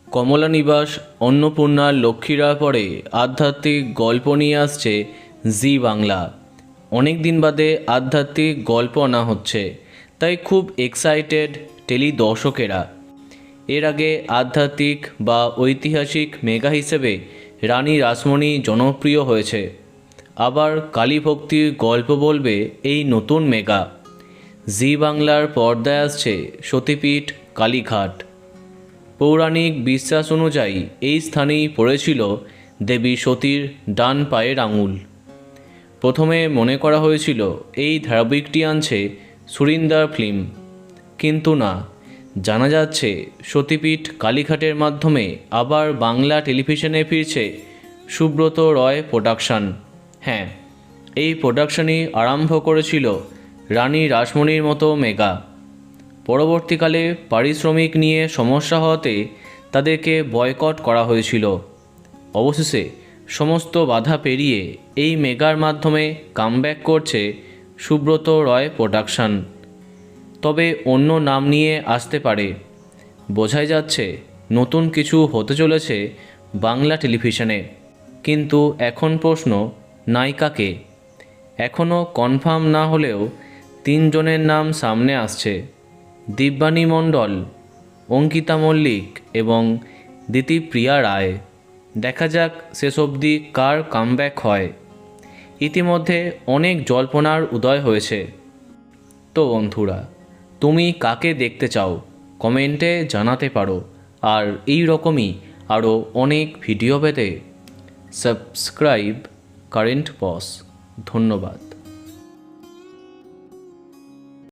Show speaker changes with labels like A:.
A: কমলা নিবাস অন্নপূর্ণার লক্ষ্মীরা পরে আধ্যাত্মিক গল্প নিয়ে আসছে জি বাংলা। অনেক দিন বাদে আধ্যাত্মিক গল্প আনা হচ্ছে, তাই খুব এক্সাইটেড টেলি দর্শকেরা। এর আগে আধ্যাত্মিক বা ঐতিহাসিক মেগা হিসেবে রানী রাসমণি জনপ্রিয় হয়েছে। আবার কালীভক্তির গল্প বলবে এই নতুন মেগা। জি বাংলার পর্দায় আসছে সতীপীঠ কালীঘাট। পৌরাণিক বিশ্বাস অনুযায়ী এই স্থানেই পড়েছিল দেবী সতীর ডান পায়ের আঙুল। প্রথমে মনে করা হয়েছিল এই ধারাবাহিকটি আনছে সুরিন্দার ফিল্ম, কিন্তু না, জানা যাচ্ছে সতীপীঠ কালীঘাটের মাধ্যমে আবার বাংলা টেলিভিশনে ফিরছে সুব্রত রয় প্রোডাকশন। হ্যাঁ, এই প্রোডাকশনই আরম্ভ করেছিল রানী রাসমণির মতো মেগা। পরবর্তীকালে পারিশ্রমিক নিয়ে সমস্যা হওয়াতে তাদেরকে বয়কট করা হয়েছিল। অবশেষে সমস্ত বাধা পেরিয়ে এই মেগার মাধ্যমে কামব্যাক করছে সুব্রত রয় প্রোডাকশন। তবে অন্য নাম নিয়ে আসতে পারে। বোঝাই যাচ্ছে নতুন কিছু হতে চলেছে বাংলা টেলিভিশনে। কিন্তু এখন প্রশ্ন, নায়িকাকে এখনও কনফার্ম না হলেও 3 জনের নাম সামনে আসছে: দিব্যানী মণ্ডল, অঙ্কিতা মল্লিক এবং দিতিপ্রিয়া রায়। দেখা যাক শেষ অবধি কার কামব্যাক হয়। ইতিমধ্যে অনেক জল্পনার উদয় হয়েছে। তো বন্ধুরা, তুমি কাকে দেখতে চাও কমেন্টে জানাতে পারো। আর এই রকমই আরও অনেক ভিডিও পেতে সাবস্ক্রাইব কারেন্ট বস। ধন্যবাদ।